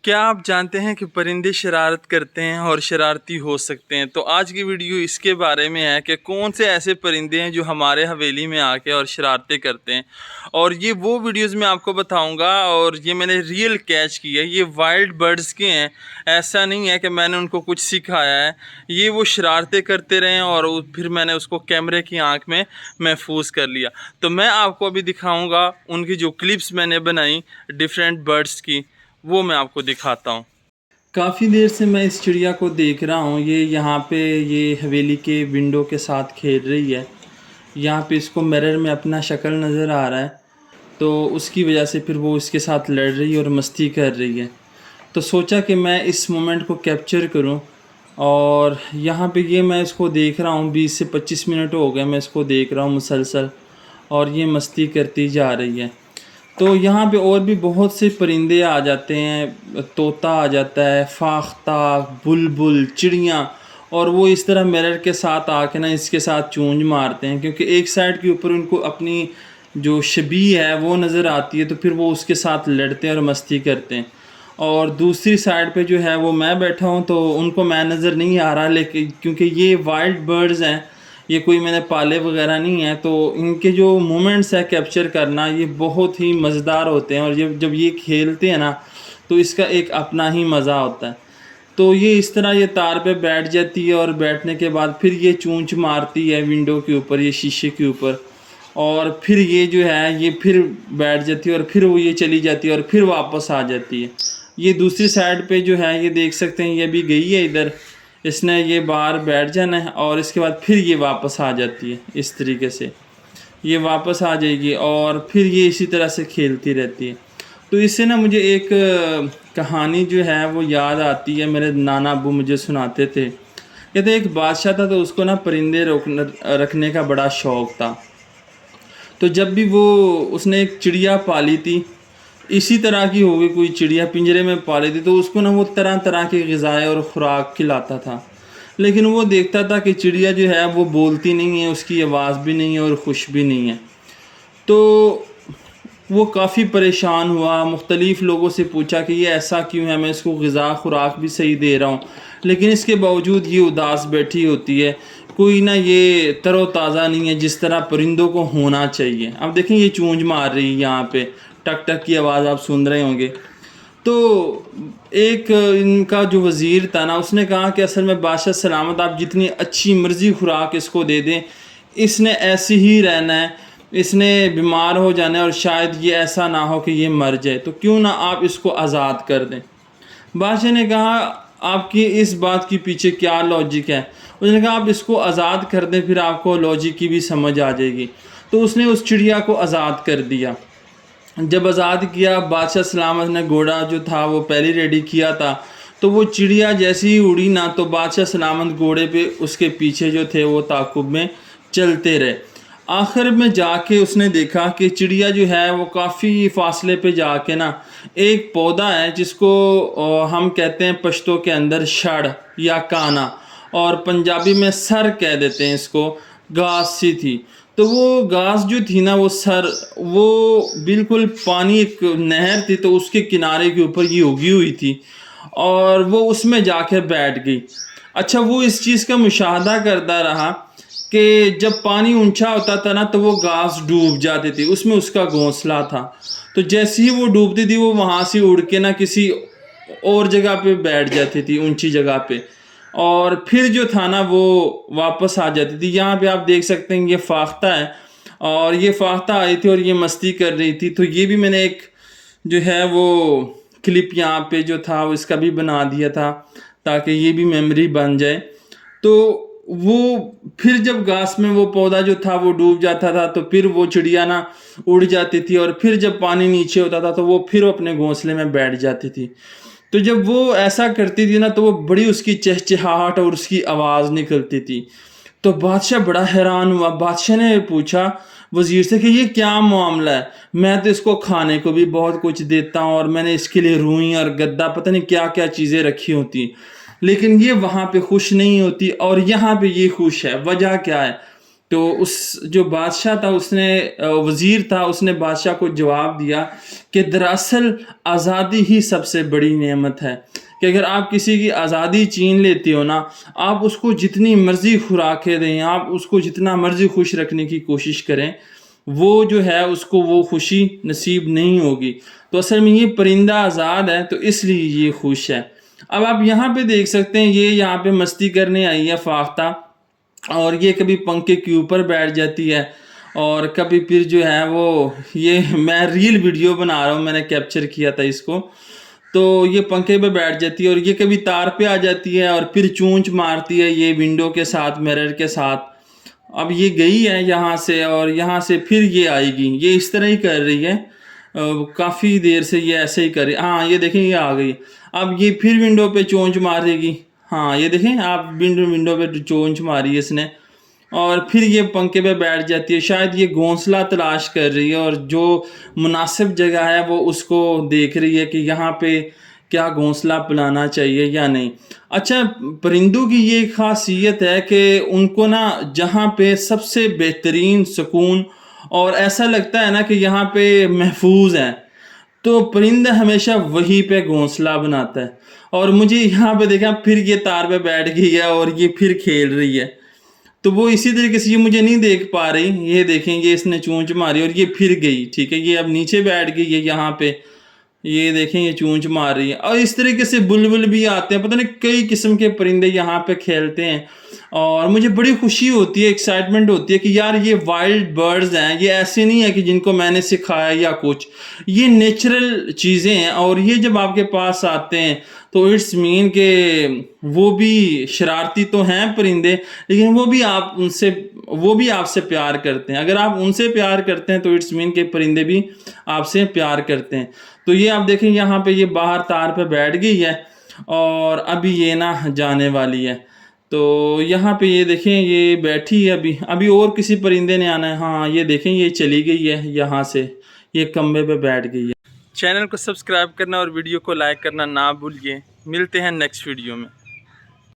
کیا آپ جانتے ہیں کہ پرندے شرارت کرتے ہیں اور شرارتی ہو سکتے ہیں؟ تو آج کی ویڈیو اس کے بارے میں ہے کہ کون سے ایسے پرندے ہیں جو ہمارے حویلی میں آ کے اور شرارتیں کرتے ہیں، اور یہ وہ ویڈیوز میں آپ کو بتاؤں گا، اور یہ میں نے ریئل کیچ کی ہے۔ یہ وائلڈ برڈز کے ہیں، ایسا نہیں ہے کہ میں نے ان کو کچھ سکھایا ہے۔ یہ وہ شرارتیں کرتے رہے اور پھر میں نے اس کو کیمرے کی آنکھ میں محفوظ کر لیا۔ تو میں آپ کو ابھی دکھاؤں گا ان کی جو کلپس میں نے بنائی ڈیفرنٹ برڈز کی، وہ میں آپ کو دکھاتا ہوں۔ کافی دیر سے میں اس چڑیا کو دیکھ رہا ہوں۔ یہ یہاں پہ یہ حویلی کے ونڈو کے ساتھ کھیل رہی ہے۔ یہاں پہ اس کو مرر میں اپنا شکل نظر آ رہا ہے، تو اس کی وجہ سے پھر وہ اس کے ساتھ لڑ رہی ہے اور مستی کر رہی ہے۔ تو سوچا کہ میں اس مومنٹ کو کیپچر کروں، اور یہاں پہ یہ میں اس کو دیکھ رہا ہوں، 20 سے 25 منٹ ہو گئے میں اس کو دیکھ رہا ہوں مسلسل، اور یہ مستی کرتی جا رہی ہے۔ تو یہاں پہ اور بھی بہت سے پرندے آ جاتے ہیں، طوطا آ جاتا ہے، فاختہ، بلبل، چڑیاں، اور وہ اس طرح مرر کے ساتھ آ کے نا اس کے ساتھ چونج مارتے ہیں، کیونکہ ایک سائڈ کے اوپر ان کو اپنی جو شبیہ ہے وہ نظر آتی ہے، تو پھر وہ اس کے ساتھ لڑتے ہیں اور مستی کرتے ہیں۔ اور دوسری سائڈ پہ جو ہے وہ میں بیٹھا ہوں، تو ان کو میں نظر نہیں آ رہا، لیکن کیونکہ یہ وائلڈ برڈز ہیں، یہ کوئی میں نے پالے وغیرہ نہیں ہیں، تو ان کے جو مومنٹس ہے کیپچر کرنا یہ بہت ہی مزیدار ہوتے ہیں، اور جب یہ کھیلتے ہیں نا تو اس کا ایک اپنا ہی مزہ ہوتا ہے۔ تو یہ اس طرح یہ تار پہ بیٹھ جاتی ہے، اور بیٹھنے کے بعد پھر یہ چونچ مارتی ہے ونڈو کے اوپر، یہ شیشے کے اوپر، اور پھر یہ جو ہے یہ پھر بیٹھ جاتی ہے، اور پھر وہ یہ چلی جاتی ہے اور پھر واپس آ جاتی ہے۔ یہ دوسری سائڈ پہ جو ہے یہ دیکھ سکتے ہیں، یہ بھی گئی ہے ادھر، اس نے یہ باہر بیٹھ جانا ہے، اور اس کے بعد پھر یہ واپس آ جاتی ہے۔ اس طریقے سے یہ واپس آ جائے گی، اور پھر یہ اسی طرح سے کھیلتی رہتی ہے۔ تو اس سے نا مجھے ایک کہانی جو ہے وہ یاد آتی ہے، میرے نانا ابو مجھے سناتے تھے۔ کہتے ایک بادشاہ تھا، تو اس کو نا پرندے رکھنے کا بڑا شوق تھا۔ تو جب بھی اس نے ایک چڑیا پالی تھی، اسی طرح کی ہوگی کوئی چڑیا پنجرے میں پالی تھی، تو اس کو نا وہ طرح طرح کی غذائیں اور خوراک کھلاتا تھا، لیکن وہ دیکھتا تھا کہ چڑیا جو ہے وہ بولتی نہیں ہے، اس کی آواز بھی نہیں ہے اور خوش بھی نہیں ہے۔ تو وہ کافی پریشان ہوا، مختلف لوگوں سے پوچھا کہ یہ ایسا کیوں ہے، میں اس کو غذا خوراک بھی صحیح دے رہا ہوں، لیکن اس کے باوجود یہ اداس بیٹھی ہوتی ہے، کوئی نہ یہ تر و تازہ نہیں ہے جس طرح پرندوں کو ہونا چاہیے۔ اب دیکھیں یہ چونج مار رہی ہے، یہاں پہ ٹک ٹک کی آواز آپ سن رہے ہوں گے۔ تو ایک ان کا جو وزیر تھا نا، اس نے کہا کہ اصل میں بادشاہ سلامت، آپ جتنی اچھی مرضی خوراک اس کو دے دیں، اس نے ایسی ہی رہنا ہے، اس نے بیمار ہو جانا ہے، اور شاید یہ ایسا نہ ہو کہ یہ مر جائے، تو کیوں نہ آپ اس کو آزاد کر دیں۔ بادشاہ نے کہا آپ کی اس بات کے پیچھے کیا لاجک ہے؟ اس نے کہا آپ اس کو آزاد کر دیں، پھر آپ کو لاجک کی بھی سمجھ آ جائے گی۔ تو اس نے اس چڑیا کو آزاد کر دیا۔ جب آزاد کیا، بادشاہ سلامت نے گھوڑا جو تھا وہ پہلے ریڈی کیا تھا، تو وہ چڑیا جیسی ہی اڑی نا، تو بادشاہ سلامت گھوڑے پہ اس کے پیچھے جو تھے وہ تعاقب میں چلتے رہے۔ آخر میں جا کے اس نے دیکھا کہ چڑیا جو ہے وہ کافی فاصلے پہ جا کے نا ایک پودا ہے جس کو ہم کہتے ہیں پشتو کے اندر شڑ یا کانا، اور پنجابی میں سر کہہ دیتے ہیں اس کو، گھاس سی تھی۔ تو وہ گھاس جو تھی نا، وہ بالکل پانی، ایک نہر تھی تو اس کے کنارے کے اوپر یہ اگی ہوئی تھی، اور وہ اس میں جا کے بیٹھ گئی۔ اچھا، وہ اس چیز کا مشاہدہ کرتا رہا کہ جب پانی اونچا ہوتا تھا نا تو وہ گھاس ڈوب جاتی تھی، اس میں اس کا گھونسلہ تھا، تو جیسے ہی وہ ڈوبتی تھی وہ وہاں سے اڑ کے نا کسی اور جگہ پہ بیٹھ جاتی تھی، اونچی جگہ پہ، اور پھر جو تھا نا وہ واپس آ جاتی تھی۔ یہاں پہ آپ دیکھ سکتے ہیں یہ فاختہ ہے، اور یہ فاختہ آئی تھی اور یہ مستی کر رہی تھی۔ تو یہ بھی میں نے ایک جو ہے وہ کلپ یہاں پہ جو تھا اس کا بھی بنا دیا تھا تاکہ یہ بھی میموری بن جائے۔ تو وہ پھر جب گھاس میں وہ پودا جو تھا وہ ڈوب جاتا تھا تو پھر وہ چڑیا نا اڑ جاتی تھی، اور پھر جب پانی نیچے ہوتا تھا تو وہ پھر اپنے گھونسلے میں بیٹھ جاتی تھی۔ تو جب وہ ایسا کرتی تھی نا تو وہ بڑی اس کی چہچہاہٹ اور اس کی آواز نکلتی تھی۔ تو بادشاہ بڑا حیران ہوا۔ بادشاہ نے پوچھا وزیر سے کہ یہ کیا معاملہ ہے؟ میں تو اس کو کھانے کو بھی بہت کچھ دیتا ہوں، اور میں نے اس کے لیے روئی اور گدا پتہ نہیں کیا کیا چیزیں رکھی ہوتی ہیں، لیکن یہ وہاں پہ خوش نہیں ہوتی اور یہاں پہ یہ خوش ہے، وجہ کیا ہے؟ تو اس جو بادشاہ تھا اس نے وزیر تھا اس نے بادشاہ کو جواب دیا کہ دراصل آزادی ہی سب سے بڑی نعمت ہے، کہ اگر آپ کسی کی آزادی چھین لیتے ہو نا، آپ اس کو جتنی مرضی خوراکیں دیں، آپ اس کو جتنا مرضی خوش رکھنے کی کوشش کریں، وہ جو ہے اس کو وہ خوشی نصیب نہیں ہوگی۔ تو اصل میں یہ پرندہ آزاد ہے تو اس لیے یہ خوش ہے۔ اب آپ یہاں پہ دیکھ سکتے ہیں، یہ یہاں پہ مستی کرنے آئی ہے فاختہ، اور یہ کبھی پنکھے کے اوپر بیٹھ جاتی ہے، اور کبھی پھر جو ہے وہ یہ میں ریل ویڈیو بنا رہا ہوں، میں نے کیپچر کیا تھا اس کو، تو یہ پنکھے پہ بیٹھ جاتی ہے اور یہ کبھی تار پہ آ جاتی ہے اور پھر چونچ مارتی ہے یہ ونڈو کے ساتھ، مرر کے ساتھ۔ اب یہ گئی ہے یہاں سے اور یہاں سے پھر یہ آئے گی، یہ اس طرح ہی کر رہی ہے، کافی دیر سے یہ ایسے ہی کر رہی ہے۔ ہاں یہ دیکھیں یہ آ گئی، اب یہ پھر ونڈو پہ چونچ مارے گی۔ ہاں یہ دیکھیں آپ ونڈو پہ چونچ ماری ہے اس نے، اور پھر یہ پنکھے پہ بیٹھ جاتی ہے، شاید یہ گھونسلہ تلاش کر رہی ہے اور جو مناسب جگہ ہے وہ اس کو دیکھ رہی ہے کہ یہاں پہ کیا گھونسلہ پلانا چاہیے یا نہیں۔ اچھا، پرندوں کی یہ خاصیت ہے کہ ان کو نا جہاں پہ سب سے بہترین سکون اور ایسا لگتا ہے نا کہ یہاں پہ محفوظ ہے، تو پرندہ ہمیشہ وہی پہ گھونسلہ بناتا ہے۔ اور مجھے یہاں پہ دیکھا پھر یہ تار پہ بیٹھ گئی ہے اور یہ پھر کھیل رہی ہے، تو وہ اسی طریقے سے یہ مجھے نہیں دیکھ پا رہی۔ یہ دیکھیں یہ اس نے چونچ ماری اور یہ پھر گئی، ٹھیک ہے، یہ اب نیچے بیٹھ گئی ہے یہاں پہ، یہ دیکھیں یہ چونچ مار رہی ہے۔ اور اس طریقے سے بلبل بھی آتے ہیں، پتہ نہیں کئی قسم کے پرندے یہاں پہ کھیلتے ہیں، اور مجھے بڑی خوشی ہوتی ہے، ایکسائٹمنٹ ہوتی ہے کہ یار یہ وائلڈ برڈز ہیں، یہ ایسے نہیں ہے کہ جن کو میں نے سکھایا یا کچھ، یہ نیچرل چیزیں ہیں، اور یہ جب آپ کے پاس آتے ہیں تو اٹس مین کہ وہ بھی شرارتی تو ہیں پرندے، لیکن وہ بھی آپ سے پیار کرتے ہیں۔ اگر آپ ان سے پیار کرتے ہیں تو اٹس مین کہ پرندے بھی آپ سے پیار کرتے ہیں۔ تو یہ آپ دیکھیں یہاں پہ یہ باہر تار پہ بیٹھ گئی ہے اور ابھی یہ نا جانے والی ہے، تو یہاں پہ یہ دیکھیں یہ بیٹھی ہے، ابھی اور کسی پرندے نے آنا ہے۔ ہاں یہ دیکھیں یہ چلی گئی ہے یہاں سے، یہ کمبے پہ بیٹھ گئی ہے۔ چینل کو سبسکرائب کرنا اور ویڈیو کو لائک کرنا نہ بھولیے۔ ملتے ہیں نیکسٹ ویڈیو میں۔